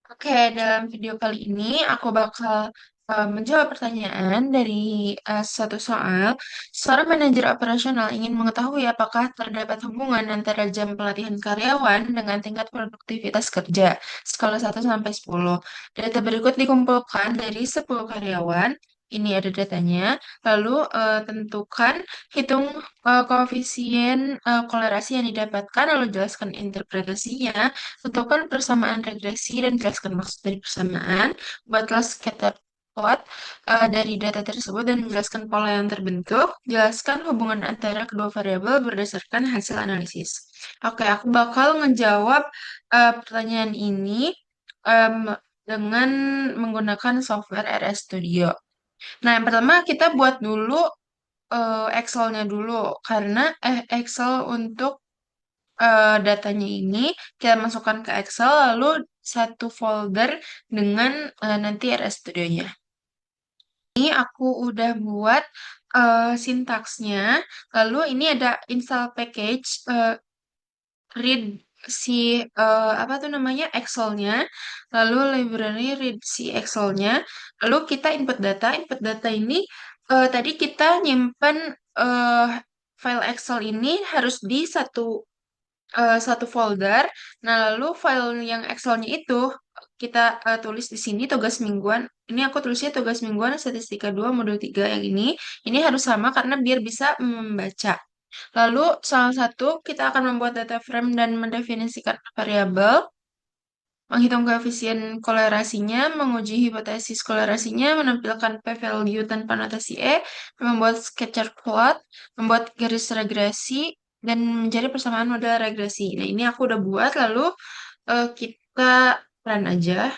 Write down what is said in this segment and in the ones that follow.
Oke, dalam video kali ini aku bakal menjawab pertanyaan dari satu soal. Seorang manajer operasional ingin mengetahui apakah terdapat hubungan antara jam pelatihan karyawan dengan tingkat produktivitas kerja skala 1 sampai 10. Data berikut dikumpulkan dari 10 karyawan. Ini ada datanya. Lalu tentukan, hitung koefisien kolerasi yang didapatkan, lalu jelaskan interpretasinya. Tentukan persamaan regresi dan jelaskan maksud dari persamaan. Buatlah scatter plot dari data tersebut dan menjelaskan pola yang terbentuk. Jelaskan hubungan antara kedua variabel berdasarkan hasil analisis. Oke, aku bakal ngejawab pertanyaan ini em, dengan menggunakan software RS Studio. Nah, yang pertama kita buat dulu Excel-nya dulu karena Excel untuk datanya ini kita masukkan ke Excel lalu satu folder dengan nanti RS Studio-nya. Ini aku udah buat sintaksnya. Lalu ini ada install package, read si apa tuh namanya Excel-nya. Lalu library read si Excel-nya. Lalu kita input data. Input data ini tadi kita nyimpen eh, file Excel ini harus di satu folder. Nah, lalu file yang Excel-nya itu kita tulis di sini tugas mingguan. Ini aku tulisnya tugas mingguan statistika 2 modul 3 yang ini. Ini harus sama karena biar bisa membaca. Lalu salah satu kita akan membuat data frame dan mendefinisikan variabel, menghitung koefisien kolerasinya, menguji hipotesis kolerasinya, menampilkan p-value tanpa notasi E, membuat scatter plot, membuat garis regresi, dan mencari persamaan model regresi. Nah, ini aku udah buat, lalu kita run aja.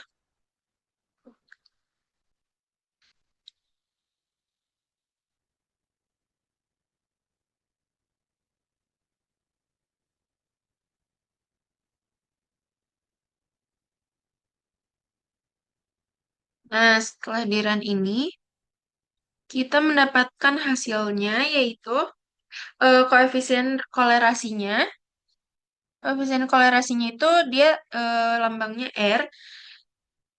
Nah, setelah di run ini, kita mendapatkan hasilnya, yaitu koefisien kolerasinya. Koefisien kolerasinya itu dia lambangnya R.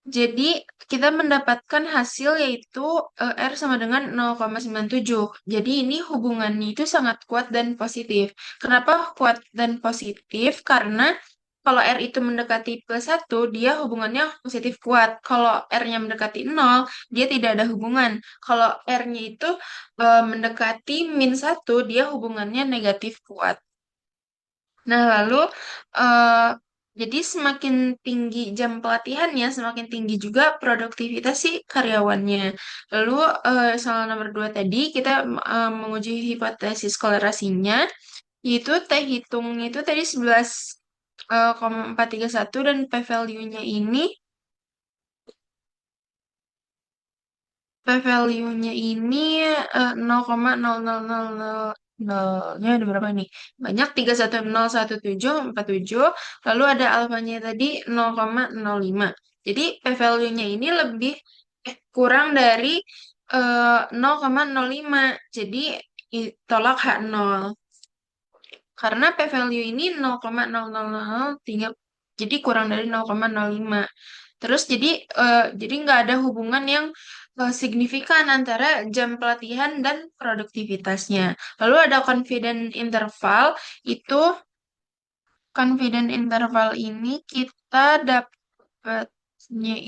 Jadi kita mendapatkan hasil yaitu R sama dengan 0,97. Jadi ini hubungannya itu sangat kuat dan positif. Kenapa kuat dan positif? Karena kalau R itu mendekati plus 1, dia hubungannya positif kuat. Kalau R-nya mendekati 0, dia tidak ada hubungan. Kalau R-nya itu mendekati -1, dia hubungannya negatif kuat. Nah, lalu eh, jadi semakin tinggi jam pelatihannya, semakin tinggi juga produktivitas si karyawannya. Lalu soal nomor 2 tadi kita menguji hipotesis kolerasinya, yaitu T hitungnya itu tadi 11,431 dan p-value-nya ini P-value-nya ini 0,00000-nya ada berapa nih? Banyak 31011747. Lalu ada alfanya tadi 0,05. Jadi P-value-nya ini lebih kurang dari 0,05. Jadi tolak H0. Karena P-value ini 0,0003. Jadi kurang dari 0,05. Terus jadi nggak ada hubungan yang signifikan antara jam pelatihan dan produktivitasnya. Lalu ada confident interval, itu confident interval ini kita dapatnya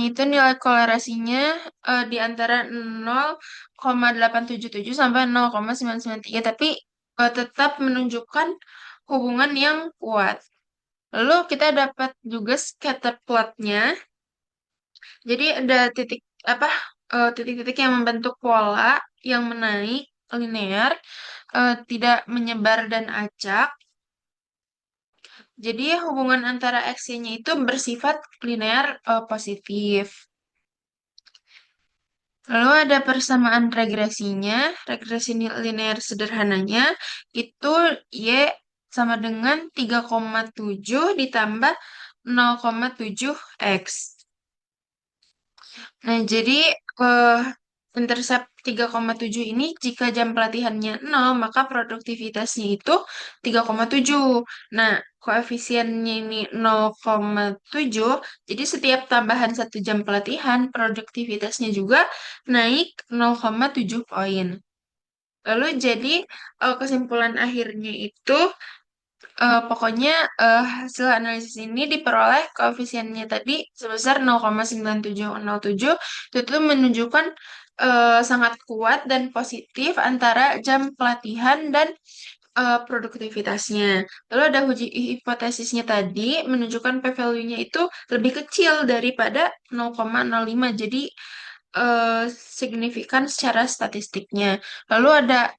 itu nilai kolerasinya di antara 0,877 sampai 0,993, tapi tetap menunjukkan hubungan yang kuat. Lalu kita dapat juga scatter plotnya. Jadi ada titik-titik yang membentuk pola yang menaik linear, tidak menyebar dan acak. Jadi hubungan antara x-nya itu bersifat linear positif. Lalu ada persamaan regresinya, regresi linear sederhananya, itu Y sama dengan 3,7 ditambah 0,7 X. Nah, jadi intercept 3,7 ini jika jam pelatihannya 0, maka produktivitasnya itu 3,7. Nah, koefisiennya ini 0,7, jadi setiap tambahan 1 jam pelatihan, produktivitasnya juga naik 0,7 poin. Lalu jadi kesimpulan akhirnya itu pokoknya hasil analisis ini diperoleh koefisiennya tadi sebesar 0,9707 itu menunjukkan sangat kuat dan positif antara jam pelatihan dan produktivitasnya. Lalu ada uji hipotesisnya tadi menunjukkan p-value-nya itu lebih kecil daripada 0,05. Jadi signifikan secara statistiknya. Lalu ada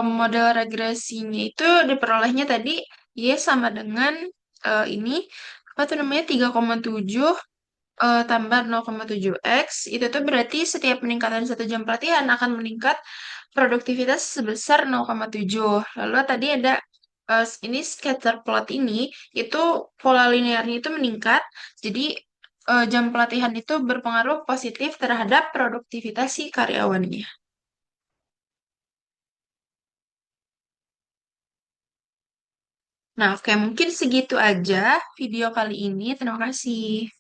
model regresinya itu diperolehnya tadi Y sama dengan ini apa tuh namanya 3,7 tambah 0,7 X itu tuh berarti setiap peningkatan 1 jam pelatihan akan meningkat produktivitas sebesar 0,7. Lalu tadi ada ini scatter plot ini itu pola linearnya itu meningkat. Jadi jam pelatihan itu berpengaruh positif terhadap produktivitas si karyawannya. Nah, oke, mungkin segitu aja video kali ini. Terima kasih.